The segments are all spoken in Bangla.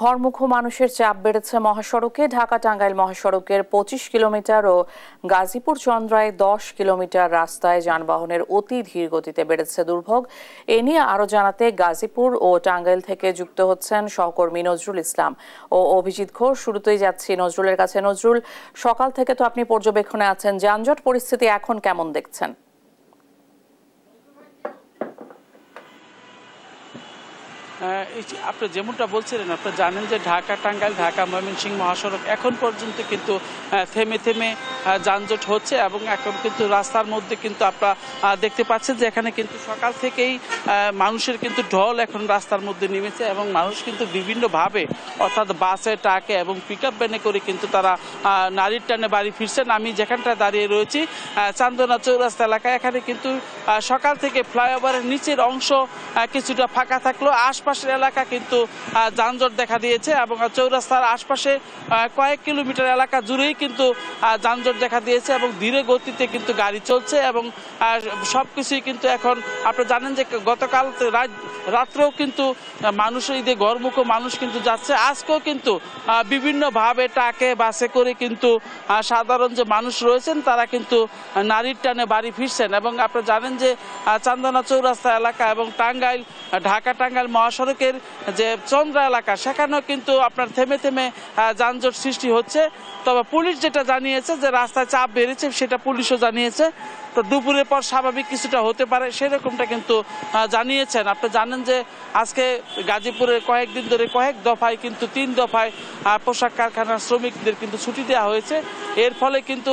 ঘরমুখো মানুষের চাপ বেড়েছে মহাসড়কে। ঢাকা-টাঙ্গাইল মহাসড়কের ২৫ কিলোমিটার ও গাজীপুর-চন্দ্রায় ১০ কিলোমিটার রাস্তায় যানবাহনের অতি ধীর গতিতে বেড়েছে দুর্ভোগ। এ নিয়ে আরো জানাতে গাজীপুর ও টাঙ্গাইল থেকে যুক্ত হচ্ছেন সহকর্মী নজরুল ইসলাম ও অভিজিৎ ঘোষ। শুরুতেই যাচ্ছি নজরুলের কাছে। নজরুল, সকাল থেকে তো আপনি পর্যবেক্ষণে আছেন, যানজট পরিস্থিতি এখন কেমন দেখছেন? আপনি যেমনটা বলছিলেন, আপনি জানেন যে ঢাকা-টাঙ্গাইল, ঢাকা-ময়মনসিংহ মহাসড়ক এখন পর্যন্ত কিন্তু থেমে থেমে যানজট হচ্ছে এবং এখন কিন্তু রাস্তার মধ্যে কিন্তু আপনারা দেখতে পাচ্ছেন যে এখানে কিন্তু সকাল থেকেই মানুষের কিন্তু ঢল এখন রাস্তার মধ্যে নেমেছে এবং মানুষ কিন্তু বিভিন্নভাবে, অর্থাৎ বাসে, ট্রাকে এবং পিক আপ ভ্যানে করে কিন্তু তারা নারীর টানে বাড়ি ফিরছেন। আমি যেখানটায় দাঁড়িয়ে রয়েছি চান্দনা চৌরাস্তা এলাকায়, এখানে কিন্তু সকাল থেকে ফ্লাইওভারের নিচের অংশ কিছুটা ফাঁকা থাকলেও আশপাশের এলাকা কিন্তু যানজট দেখা দিয়েছে এবং চৌরাস্তার আশপাশে কয়েক কিলোমিটার এলাকা জুড়েই কিন্তু যানজট দেখা দিয়েছে এবং ধীরে গতিতে কিন্তু গাড়ি চলছে এবং সবকিছুই কিন্তু এখন আপনারা জানেন যে গতকাল রাত্রেও কিন্তু মানুষের ঈদে ঘরমুখো মানুষ কিন্তু যাচ্ছে। আজকেও কিন্তু বিভিন্নভাবে ট্রাকে, বাসে করে কিন্তু সাধারণ যে মানুষ রয়েছেন তারা কিন্তু নারীর টানে বাড়ি ফিরছেন এবং আপনারা জানেন যে চান্দনা চৌরাস্তা এলাকা এবং টাঙ্গাইল, ঢাকা-টাঙ্গাইল মহাসড়কের যে চন্দ্রা এলাকা, সেখানেও কিন্তু আপনার থেমে থেমে যানজট সৃষ্টি হচ্ছে। তবে পুলিশ যেটা জানিয়েছে যে রাস্তায় চাপ বেড়েছে, সেটা পুলিশও জানিয়েছে। তো দুপুরের পর স্বাভাবিক কিছুটা হতে পারে সেরকমটা কিন্তু জানিয়েছেন। আপনি জানেন যে আজকে গাজীপুরের কয়েকদিন ধরে কয়েক দফায় কিন্তু ৩ দফায় পোশাক কারখানার শ্রমিকদের কিন্তু ছুটি দেওয়া হয়েছে। এর ফলে কিন্তু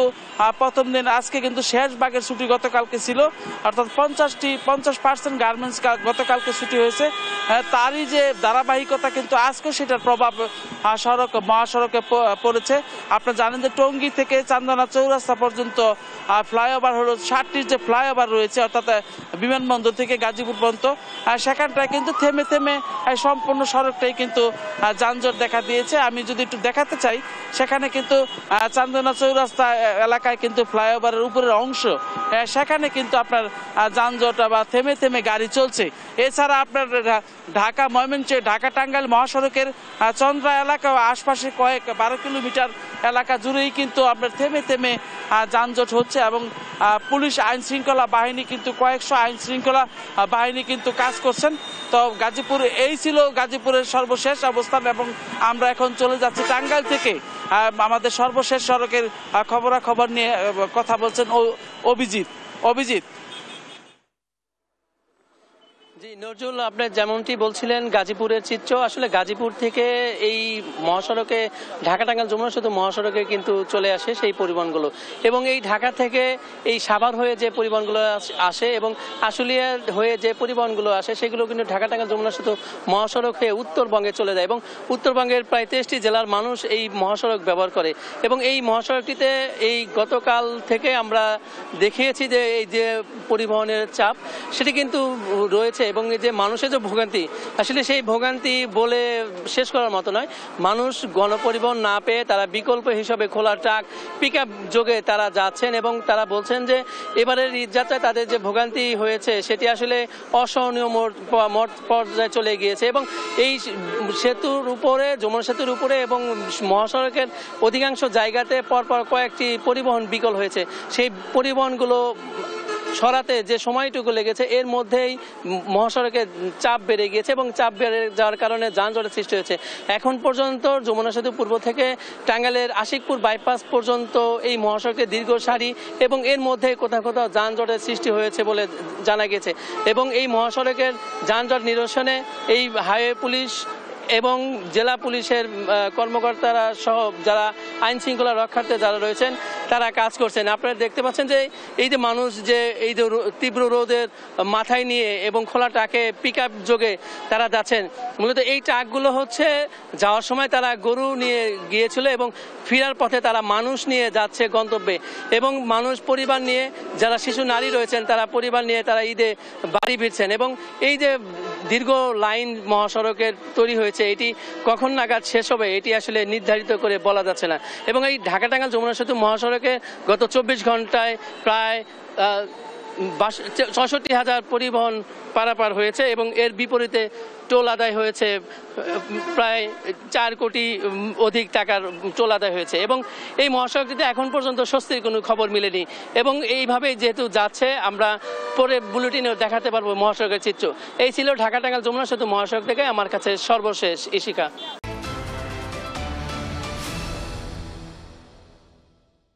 প্রথম দিন আজকে কিন্তু শেষ ভাগের ছুটি গতকালকে ছিল, অর্থাৎ 50% গার্মেন্টস গতকালকে ছুটি হয়েছে। তারই যে ধারাবাহিকতা কিন্তু আজকে সেটার প্রভাব মহাসড়কে পড়েছে। আপনারা জানেন যে টঙ্গী থেকে চান্দনা চৌরাস্তা পর্যন্ত ফ্লাইওভার হলো 60টির যে ফ্লাইওভার রয়েছে, অর্থাৎ বিমানবন্দর থেকে গাজীপুর পর্যন্ত, সেখানটায় কিন্তু থেমে থেমে সম্পূর্ণ সড়কটাই কিন্তু যানজট দেখা দিয়েছে। আমি যদি একটু দেখাতে চাই, সেখানে কিন্তু চান্দনা চৌরাস্তা এলাকায় কিন্তু ফ্লাইওভারের উপরের অংশ, সেখানে কিন্তু আপনার যানজট বা থেমে থেমে গাড়ি চলছে। এছাড়া আপনার ঢাকা-ময়মনসিংহ, ঢাকা-টাঙ্গাইল মহাসড়কের চন্দ্রা এলাকা ও আশপাশে কয়েক 12 কিলোমিটার এলাকা জুড়েই কিন্তু আপনার থেমে থেমে যানজট হচ্ছে এবং পুলিশ আইন শৃঙ্খলা বাহিনী কিন্তু কয়েকশো আইন শৃঙ্খলা বাহিনী কিন্তু কাজ করছেন। তো গাজীপুর এই ছিল গাজীপুরের সর্বশেষ অবস্থান এবং আমরা এখন চলে যাচ্ছি টাঙ্গাইল থেকে আমাদের সর্বশেষ সড়কের খবরাখবর নিয়ে কথা বলছেন অভিজিৎ। জি নজরুল, আপনি যেমনটি বলছিলেন গাজীপুরের চিত্র, আসলে গাজীপুর থেকে এই মহাসড়কে ঢাকা-টাঙ্গাইল যমুনা সেতু মহাসড়কে কিন্তু চলে আসে সেই পরিবহনগুলো এবং এই ঢাকা থেকে এই সাভার হয়ে যে পরিবহনগুলো আসে এবং আশুলিয়া হয়ে যে পরিবহনগুলো আসে সেগুলো কিন্তু ঢাকা-টাঙ্গাইল যমুনা সেতু মহাসড়ক হয়ে উত্তরবঙ্গে চলে যায় এবং উত্তরবঙ্গের প্রায় 23টি জেলার মানুষ এই মহাসড়ক ব্যবহার করে এবং এই মহাসড়কটিতে এই গতকাল থেকে আমরা দেখিয়েছি যে এই যে পরিবহনের চাপ সেটি কিন্তু রয়েছে এবং এই যে মানুষের যে ভোগান্তি, আসলে সেই ভোগান্তি বলে শেষ করার মতো নয়। মানুষ গণপরিবহন না পেয়ে তারা বিকল্প হিসাবে খোলা ট্রাক, পিক আপ যোগে তারা যাচ্ছেন এবং তারা বলছেন যে এবারের ঈদযাত্রায় তাদের যে ভোগান্তি হয়েছে সেটি আসলে অসহনীয় মোট পর্যায়ে চলে গিয়েছে এবং এই সেতুর উপরে, যমুনা সেতুর উপরে এবং মহাসড়কের অধিকাংশ জায়গাতে পরপর কয়েকটি পরিবহন বিকল হয়েছে। সেই পরিবহনগুলো সরাতে যে সময়টুকু লেগেছে এর মধ্যেই মহাসড়কে চাপ বেড়ে গিয়েছে এবং চাপ বেড়ে যাওয়ার কারণে যানজটের সৃষ্টি হয়েছে। এখন পর্যন্ত যমুনা সেতু পূর্ব থেকে টাঙ্গাইলের আশিকপুর বাইপাস পর্যন্ত এই মহাসড়কের দীর্ঘ সারি এবং এর মধ্যে কোথাও কোথাও যানজটের সৃষ্টি হয়েছে বলে জানা গেছে এবং এই মহাসড়কের যানজট নিরসনে এই হাইওয়ে পুলিশ এবং জেলা পুলিশের কর্মকর্তারা সহ যারা আইন শৃঙ্খলা রক্ষার্থে যারা রয়েছেন তারা কাজ করছেন। আপনারা দেখতে পাচ্ছেন যে এই যে মানুষ যে এই যে তীব্র রোদের মাথায় নিয়ে এবং খোলা ট্রাকে পিক আপ যোগে তারা যাচ্ছেন, মূলত এই ট্রাকগুলো হচ্ছে যাওয়ার সময় তারা গরু নিয়ে গিয়েছিল এবং ফেরার পথে তারা মানুষ নিয়ে যাচ্ছে গন্তব্যে এবং মানুষ পরিবার নিয়ে যারা শিশু নারী রয়েছেন তারা পরিবার নিয়ে তারা ঈদে বাড়ি ফিরছেন এবং এই যে দীর্ঘ লাইন মহাসড়কের তৈরি হয়েছে এটি কখন নাগাদ শেষ হবে এটি আসলে নির্ধারিত করে বলা যাচ্ছে না এবং এই ঢাকা-টাঙ্গাইল যমুনা সেতু মহাসড়কে গত 24 ঘন্টায় প্রায় ৬৬,০০০ পরিবহন পারাপার হয়েছে এবং এর বিপরীতে টোল আদায় হয়েছে প্রায় ৪ কোটি অধিক টাকার টোল আদায় হয়েছে এবং এই মহাসড়কটিতে এখন পর্যন্ত স্বস্তির কোনো খবর মিলেনি এবং এইভাবে যেহেতু যাচ্ছে আমরা পরে বুলেটিনেও দেখাতে পারবো মহাসড়কের চিত্র। এই ছিল ঢাকা টাঙ্গাইল যমুনা সেতু মহাসড়ক থেকে আমার কাছে সর্বশেষ ইশিকা।